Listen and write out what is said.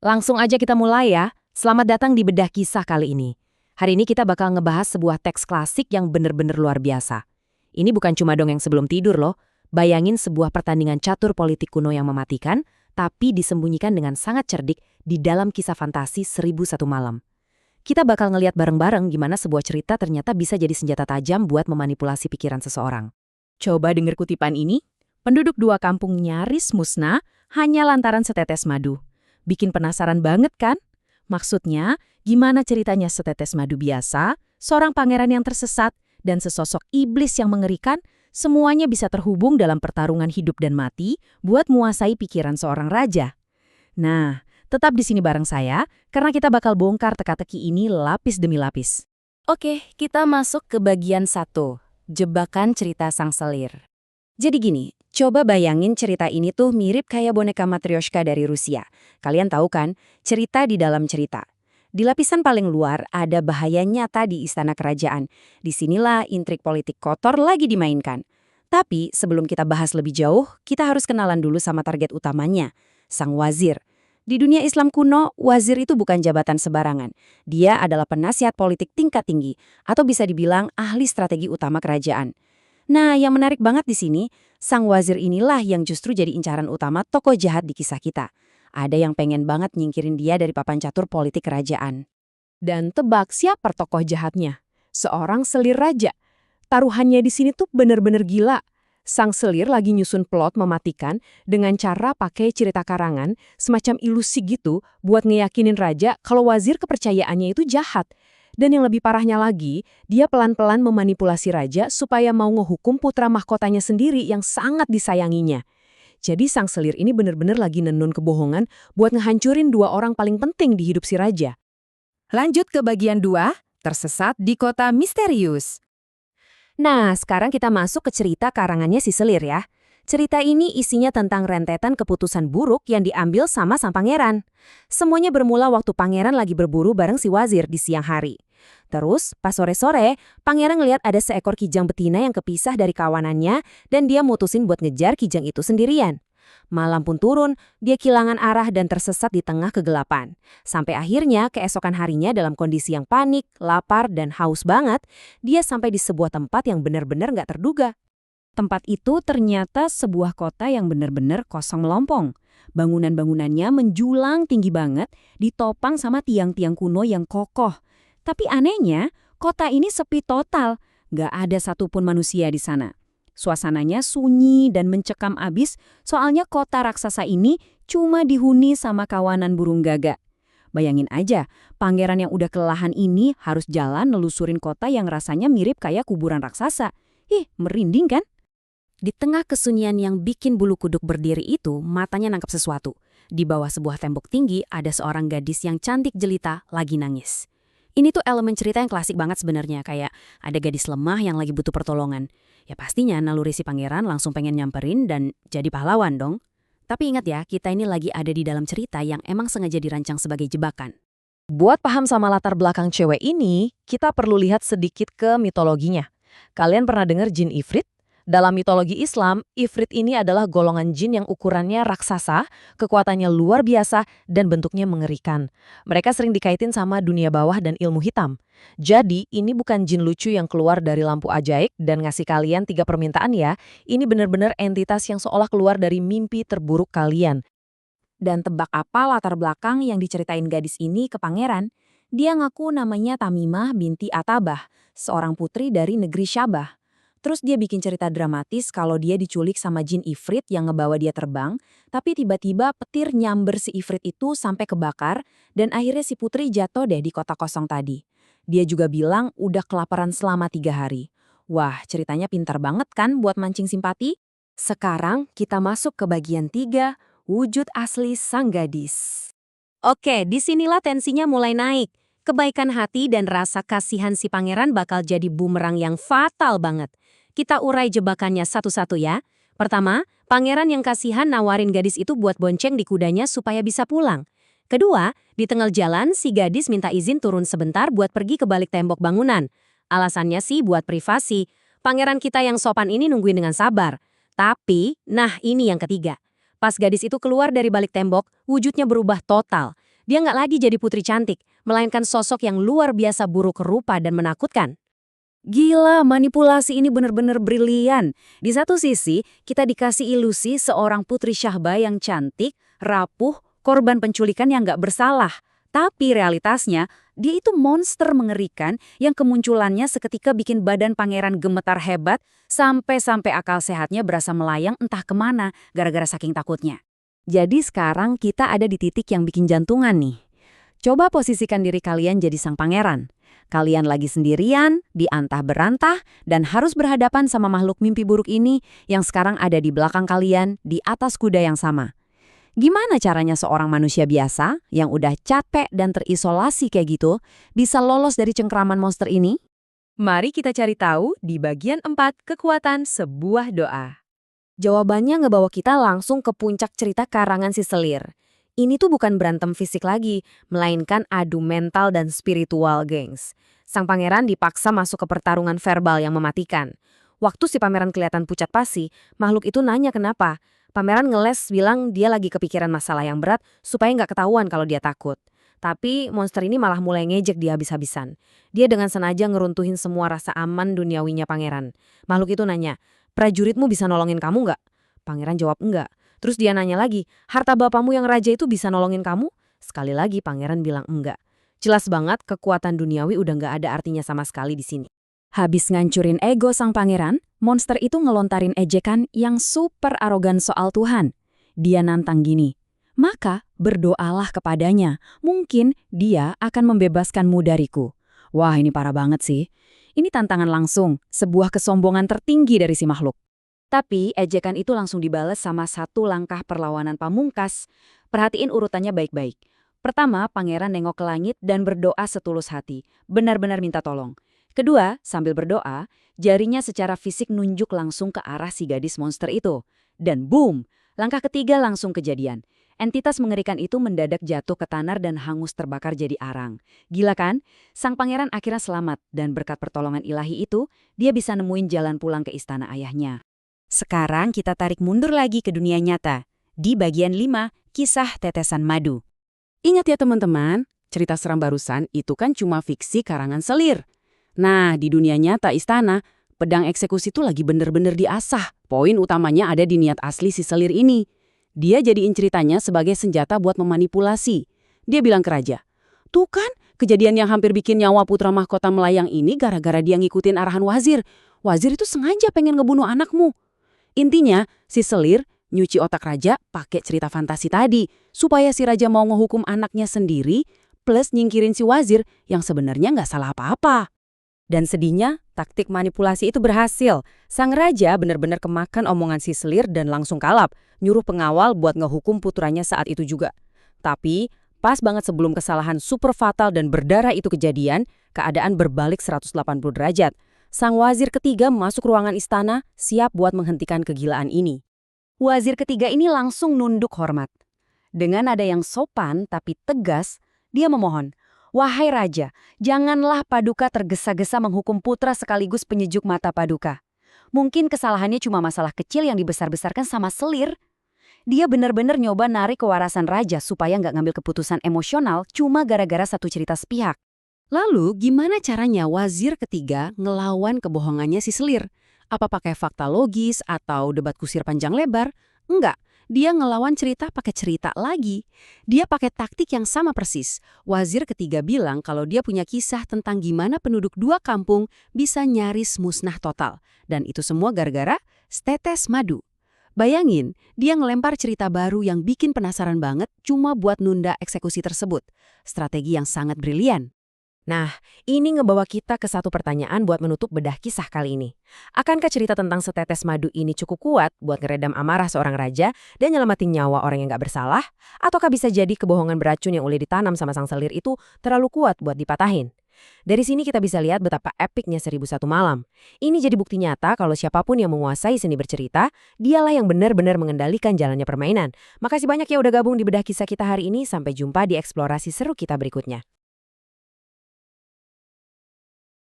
Langsung aja kita mulai ya. Selamat datang di Bedah Kisah kali ini. Hari ini kita bakal ngebahas sebuah teks klasik yang bener-bener luar biasa. Ini bukan cuma dongeng sebelum tidur loh. Bayangin sebuah pertandingan catur politik kuno yang mematikan, tapi disembunyikan dengan sangat cerdik di dalam kisah fantasi 1001 malam. Kita bakal ngeliat bareng-bareng gimana sebuah cerita ternyata bisa jadi senjata tajam buat memanipulasi pikiran seseorang. Coba denger kutipan ini. Penduduk dua kampung nyaris musnah hanya lantaran setetes madu. Bikin penasaran banget kan? Maksudnya, gimana ceritanya setetes madu biasa, seorang pangeran yang tersesat, dan sesosok iblis yang mengerikan, semuanya bisa terhubung dalam pertarungan hidup dan mati buat menguasai pikiran seorang raja. Nah, tetap di sini bareng saya, karena kita bakal bongkar teka-teki ini lapis demi lapis. Oke, kita masuk ke bagian 1, jebakan cerita sang selir. Jadi gini, coba bayangin cerita ini tuh mirip kayak boneka Matryoshka dari Rusia. Kalian tahu kan, cerita di dalam cerita. Di lapisan paling luar ada bahaya nyata di istana kerajaan. Disinilah intrik politik kotor lagi dimainkan. Tapi sebelum kita bahas lebih jauh, kita harus kenalan dulu sama target utamanya, sang wazir. Di dunia Islam kuno, wazir itu bukan jabatan sembarangan. Dia adalah penasihat politik tingkat tinggi, atau bisa dibilang ahli strategi utama kerajaan. Nah, yang menarik banget di sini, sang wazir inilah yang justru jadi incaran utama tokoh jahat di kisah kita. Ada yang pengen banget nyingkirin dia dari papan catur politik kerajaan. Dan tebak siapa tokoh jahatnya? Seorang selir raja. Taruhannya di sini tuh bener-bener gila. Sang selir lagi nyusun plot mematikan dengan cara pakai cerita karangan, semacam ilusi gitu, buat ngeyakinin raja kalau wazir kepercayaannya itu jahat. Dan yang lebih parahnya lagi, dia pelan-pelan memanipulasi raja supaya mau ngehukum putra mahkotanya sendiri yang sangat disayanginya. Jadi sang selir ini bener-bener lagi nenun kebohongan buat ngehancurin dua orang paling penting di hidup si raja. Lanjut ke bagian 2, tersesat di kota misterius. Nah, sekarang kita masuk ke cerita karangannya si selir ya. Cerita ini isinya tentang rentetan keputusan buruk yang diambil sama sang pangeran. Semuanya bermula waktu pangeran lagi berburu bareng si wazir di siang hari. Terus, pas sore-sore, pangeran ngeliat ada seekor kijang betina yang kepisah dari kawanannya dan dia mutusin buat ngejar kijang itu sendirian. Malam pun turun, dia kehilangan arah dan tersesat di tengah kegelapan. Sampai akhirnya, keesokan harinya dalam kondisi yang panik, lapar, dan haus banget, dia sampai di sebuah tempat yang benar-benar nggak terduga. Tempat itu ternyata sebuah kota yang benar-benar kosong melompong. Bangunan-bangunannya menjulang tinggi banget, ditopang sama tiang-tiang kuno yang kokoh. Tapi anehnya, kota ini sepi total, nggak ada satupun manusia di sana. Suasananya sunyi dan mencekam abis, soalnya kota raksasa ini cuma dihuni sama kawanan burung gagak. Bayangin aja, pangeran yang udah kelelahan ini harus jalan nelusurin kota yang rasanya mirip kayak kuburan raksasa. Ih, merinding kan? Di tengah kesunyian yang bikin bulu kuduk berdiri itu, matanya nangkep sesuatu. Di bawah sebuah tembok tinggi, ada seorang gadis yang cantik jelita lagi nangis. Ini tuh elemen cerita yang klasik banget sebenarnya, kayak ada gadis lemah yang lagi butuh pertolongan. Ya pastinya naluri si pangeran langsung pengen nyamperin dan jadi pahlawan dong. Tapi ingat ya, kita ini lagi ada di dalam cerita yang emang sengaja dirancang sebagai jebakan. Buat paham sama latar belakang cewek ini, kita perlu lihat sedikit ke mitologinya. Kalian pernah dengar jin Ifrit? Dalam mitologi Islam, Ifrit ini adalah golongan jin yang ukurannya raksasa, kekuatannya luar biasa, dan bentuknya mengerikan. Mereka sering dikaitin sama dunia bawah dan ilmu hitam. Jadi, ini bukan jin lucu yang keluar dari lampu ajaib dan ngasih kalian 3 permintaan ya. Ini benar-benar entitas yang seolah keluar dari mimpi terburuk kalian. Dan tebak apa latar belakang yang diceritain gadis ini ke pangeran? Dia ngaku namanya Tamimah binti Atabah, seorang putri dari negeri Syabah. Terus dia bikin cerita dramatis kalau dia diculik sama jin Ifrit yang ngebawa dia terbang, tapi tiba-tiba petir nyamber si Ifrit itu sampai kebakar, dan akhirnya si putri jatuh deh di kota kosong tadi. Dia juga bilang udah kelaparan selama 3 hari. Wah, ceritanya pintar banget kan buat mancing simpati? Sekarang kita masuk ke bagian 3, wujud asli sang gadis. Oke, disinilah tensinya mulai naik. Kebaikan hati dan rasa kasihan si pangeran bakal jadi bumerang yang fatal banget. Kita urai jebakannya satu-satu ya. Pertama, pangeran yang kasihan nawarin gadis itu buat bonceng di kudanya supaya bisa pulang. Kedua, di tengah jalan si gadis minta izin turun sebentar buat pergi ke balik tembok bangunan. Alasannya sih buat privasi. Pangeran kita yang sopan ini nungguin dengan sabar. Tapi, nah ini yang ketiga. Pas gadis itu keluar dari balik tembok, wujudnya berubah total. Dia nggak lagi jadi putri cantik, melainkan sosok yang luar biasa buruk rupa dan menakutkan. Gila, manipulasi ini benar-benar brilian. Di satu sisi, kita dikasih ilusi seorang putri Syahba yang cantik, rapuh, korban penculikan yang nggak bersalah. Tapi realitasnya, dia itu monster mengerikan yang kemunculannya seketika bikin badan pangeran gemetar hebat sampai-sampai akal sehatnya berasa melayang entah kemana gara-gara saking takutnya. Jadi sekarang kita ada di titik yang bikin jantungan nih. Coba posisikan diri kalian jadi sang pangeran. Kalian lagi sendirian, diantah berantah, dan harus berhadapan sama makhluk mimpi buruk ini yang sekarang ada di belakang kalian, di atas kuda yang sama. Gimana caranya seorang manusia biasa, yang udah capek dan terisolasi kayak gitu, bisa lolos dari cengkraman monster ini? Mari kita cari tahu di bagian 4 kekuatan sebuah doa. Jawabannya ngebawa kita langsung ke puncak cerita karangan si Selir. Ini tuh bukan berantem fisik lagi, melainkan adu mental dan spiritual, gengs. Sang pangeran dipaksa masuk ke pertarungan verbal yang mematikan. Waktu si pangeran kelihatan pucat pasi, makhluk itu nanya kenapa. Pangeran ngeles bilang dia lagi kepikiran masalah yang berat supaya nggak ketahuan kalau dia takut. Tapi monster ini malah mulai ngejek dia habis-habisan. Dia dengan sengaja ngeruntuhin semua rasa aman duniawinya pangeran. Makhluk itu nanya, prajuritmu bisa nolongin kamu nggak? Pangeran jawab enggak. Terus dia nanya lagi, harta bapamu yang raja itu bisa nolongin kamu? Sekali lagi pangeran bilang enggak. Jelas banget kekuatan duniawi udah nggak ada artinya sama sekali di sini. Habis ngancurin ego sang pangeran, monster itu ngelontarin ejekan yang super arogan soal Tuhan. Dia nantang gini, maka berdoalah kepadanya, mungkin dia akan membebaskanmu dariku. Wah, ini parah banget sih. Ini tantangan langsung, sebuah kesombongan tertinggi dari si makhluk. Tapi ejekan itu langsung dibalas sama satu langkah perlawanan pamungkas. Perhatiin urutannya baik-baik. Pertama, pangeran nengok ke langit dan berdoa setulus hati, benar-benar minta tolong. Kedua, sambil berdoa, jarinya secara fisik nunjuk langsung ke arah si gadis monster itu. Dan boom, langkah ketiga langsung kejadian. Entitas mengerikan itu mendadak jatuh ke tanah dan hangus terbakar jadi arang. Gila kan? Sang pangeran akhirnya selamat dan berkat pertolongan ilahi itu, dia bisa nemuin jalan pulang ke istana ayahnya. Sekarang kita tarik mundur lagi ke dunia nyata. Di bagian 5, kisah tetesan madu. Ingat ya teman-teman, cerita seram barusan itu kan cuma fiksi karangan Selir. Nah, di dunia nyata istana, pedang eksekusi itu lagi bener-bener diasah. Poin utamanya ada di niat asli si Selir ini. Dia jadiin ceritanya sebagai senjata buat memanipulasi. Dia bilang ke raja, tuh kan, kejadian yang hampir bikin nyawa putra mahkota melayang ini gara-gara dia ngikutin arahan wazir. Wazir itu sengaja pengen ngebunuh anakmu. Intinya, si Selir nyuci otak raja pakai cerita fantasi tadi, supaya si raja mau ngehukum anaknya sendiri, plus nyingkirin si wazir yang sebenarnya nggak salah apa-apa. Dan sedihnya, taktik manipulasi itu berhasil. Sang raja benar-benar kemakan omongan si Selir dan langsung kalap, nyuruh pengawal buat ngehukum putranya saat itu juga. Tapi, pas banget sebelum kesalahan super fatal dan berdarah itu kejadian, keadaan berbalik 180 derajat. Sang wazir ketiga masuk ruangan istana, siap buat menghentikan kegilaan ini. Wazir ketiga ini langsung nunduk hormat. Dengan nada yang sopan tapi tegas, dia memohon, "Wahai raja, janganlah Paduka tergesa-gesa menghukum putra sekaligus penyejuk mata Paduka. Mungkin kesalahannya cuma masalah kecil yang dibesar-besarkan sama Selir. Dia benar-benar nyoba narik kewarasan raja supaya nggak ngambil keputusan emosional cuma gara-gara satu cerita sepihak." Lalu, gimana caranya wazir ketiga ngelawan kebohongannya si Selir? Apa pakai fakta logis atau debat kusir panjang lebar? Enggak, dia ngelawan cerita pakai cerita lagi. Dia pakai taktik yang sama persis. Wazir ketiga bilang kalau dia punya kisah tentang gimana penduduk dua kampung bisa nyaris musnah total. Dan itu semua gara-gara setetes madu. Bayangin, dia ngelempar cerita baru yang bikin penasaran banget cuma buat nunda eksekusi tersebut. Strategi yang sangat brilian. Nah, ini ngebawa kita ke satu pertanyaan buat menutup bedah kisah kali ini. Akankah cerita tentang setetes madu ini cukup kuat buat ngeredam amarah seorang raja dan nyelamatin nyawa orang yang gak bersalah? Ataukah bisa jadi kebohongan beracun yang udah ditanam sama sang Selir itu terlalu kuat buat dipatahin? Dari sini kita bisa lihat betapa epiknya 1001 Malam. Ini jadi bukti nyata kalau siapapun yang menguasai seni bercerita, dialah yang benar-benar mengendalikan jalannya permainan. Makasih banyak ya udah gabung di bedah kisah kita hari ini. Sampai jumpa di eksplorasi seru kita berikutnya.